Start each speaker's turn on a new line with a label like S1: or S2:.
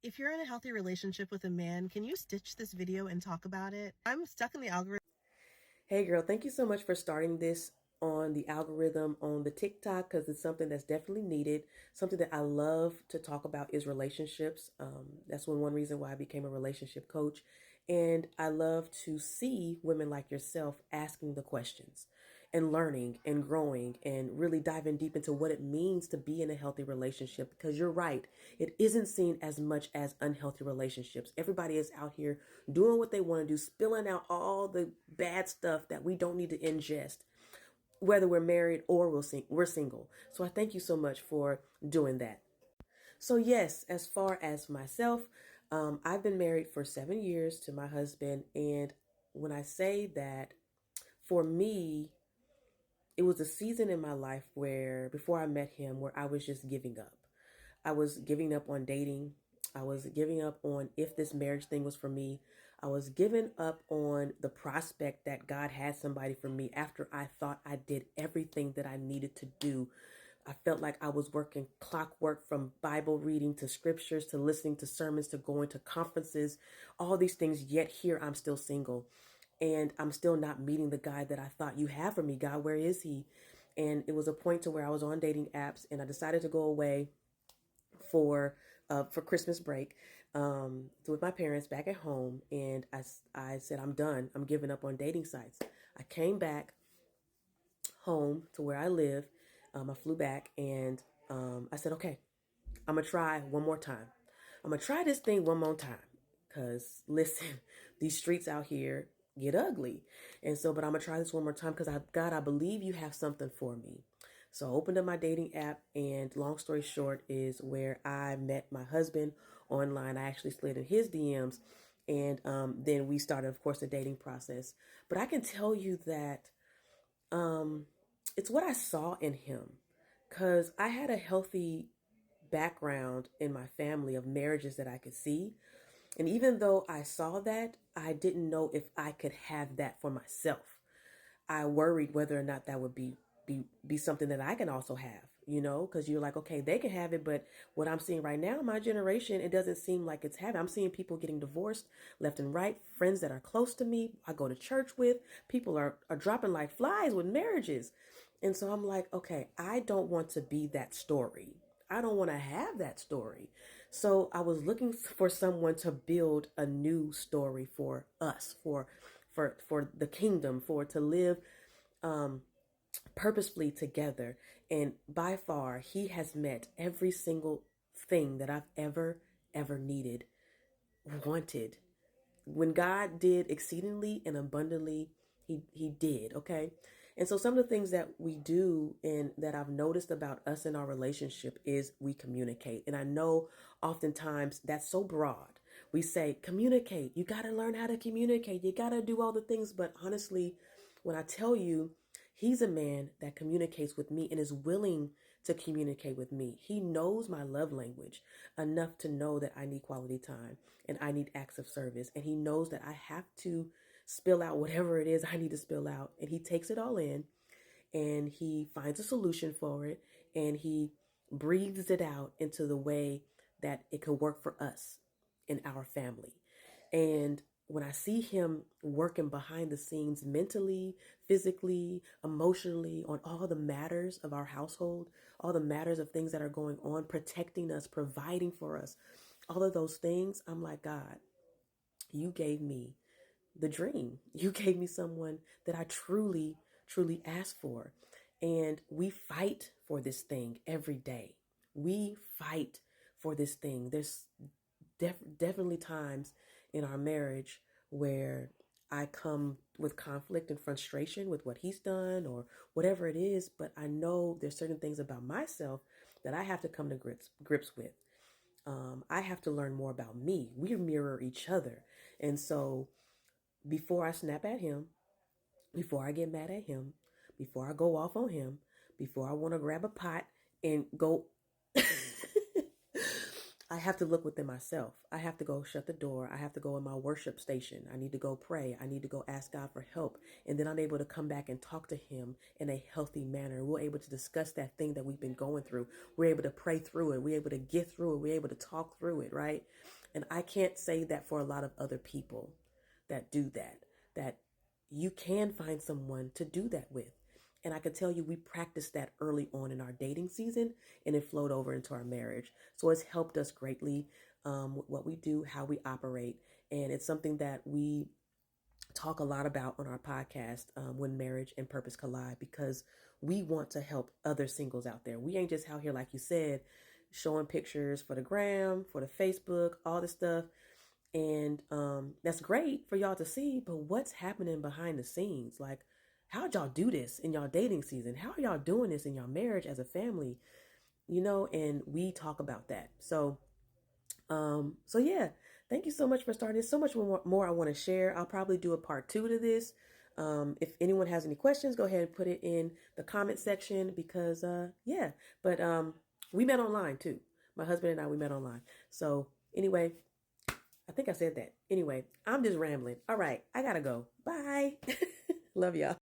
S1: If you're in a healthy relationship with a man, can you stitch this video and talk about it? I'm stuck in the algorithm.
S2: Hey girl, thank you so much for starting this on the algorithm on the TikTok because it's something that's definitely needed. Something that I love to talk about is relationships. That's one reason why I became a relationship coach. And I love to see women like yourself asking the questions and learning and growing and really diving deep into what it means to be in a healthy relationship. Because you're right, it isn't seen as much as unhealthy relationships. Everybody is out here doing what they want to do, spilling out all the bad stuff that we don't need to ingest, whether we're married or we're single. So I thank you so much for doing that. So, yes, as far as myself, I've been married for 7 years to my husband. And when I say that, for me, it was a season in my life where, before I met him, where I was just giving up. I was giving up on dating. I was giving up on if this marriage thing was for me. I was giving up on the prospect that God had somebody for me after I thought I did everything that I needed to do. I felt like I was working clockwork, from Bible reading to scriptures to listening to sermons to going to conferences, all these things. Yet here I'm still single and I'm still not meeting the guy that I thought you have for me. God, where is he? And it was a point to where I was on dating apps and I decided to go away for Christmas break with my parents back at home. And I said, I'm done. I'm giving up on dating sites. I came back home to where I live. I flew back and I said, okay, I'm going to try one more time. I'm going to try this thing one more time. Because listen, these streets out here get ugly. And so, but I'm going to try this one more time because God, I believe you have something for me. So I opened up my dating app, and long story short is where I met my husband online. I actually slid in his DMs, and then we started, of course, the dating process. But I can tell you that um, it's what I saw in him, because I had a healthy background in my family of marriages that I could see. And even though I saw that, I didn't know if I could have that for myself. I worried whether or not that would be something that I can also have, because you're like, okay, they can have it, but what I'm seeing right now, my generation, it doesn't seem like it's happening. I'm seeing people getting divorced left and right, friends that are close to me, I go to church with, people are dropping like flies with marriages. And so I'm like, okay, I don't want to be that story. I don't want to have that story. So I was looking for someone to build a new story for us, for the kingdom, for to live um, purposefully together. And by far, he has met every single thing that I've ever needed, wanted. When God did exceedingly and abundantly, he did, okay? And so some of the things that we do and that I've noticed about us in our relationship is we communicate. And I know oftentimes that's so broad. We say communicate. You got to learn how to communicate. You got to do all the things, but honestly, when I tell you, he's a man that communicates with me and is willing to communicate with me. He knows my love language enough to know that I need quality time and I need acts of service. And he knows that I have to spill out whatever it is I need to spill out. And he takes it all in and he finds a solution for it and he breathes it out into the way that it can work for us in our family. And when I see him working behind the scenes mentally, physically, emotionally, on all the matters of our household, all the matters of things that are going on, protecting us, providing for us, all of those things, I'm like, God, you gave me the dream. You gave me someone that I truly asked for. And we fight for this thing every day. We fight for this thing. There's definitely times in our marriage where I come with conflict and frustration with what he's done or whatever it is, but I know there's certain things about myself that I have to come to grips with. I have to learn more about me. We mirror each other. And so before I snap at him, before I get mad at him, before I go off on him, before I want to grab a pot and go I have to look within myself. I have to go shut the door. I have to go in my worship station. I need to go pray. I need to go ask God for help. And then I'm able to come back and talk to him in a healthy manner. We're able to discuss that thing that we've been going through. We're able to pray through it. We're able to get through it. We're able to talk through it, right? And I can't say that for a lot of other people that do that you can find someone to do that with. And I can tell you, we practiced that early on in our dating season, and it flowed over into our marriage. So it's helped us greatly, what we do, how we operate. And it's something that we talk a lot about on our podcast, When Marriage and Purpose Collide, because we want to help other singles out there. We ain't just out here, like you said, showing pictures for the gram, for the Facebook, all this stuff. And that's great for y'all to see, but what's happening behind the scenes? Like, how'd y'all do this in y'all dating season? How are y'all doing this in your marriage as a family? And we talk about that. So yeah, thank you so much for starting. There's so much more I want to share. I'll probably do a part 2 to this. If anyone has any questions, go ahead and put it in the comment section because, yeah, but we met online too. My husband and I, we met online. So anyway, I think I said that. Anyway, I'm just rambling. All right, I gotta go. Bye. Love y'all.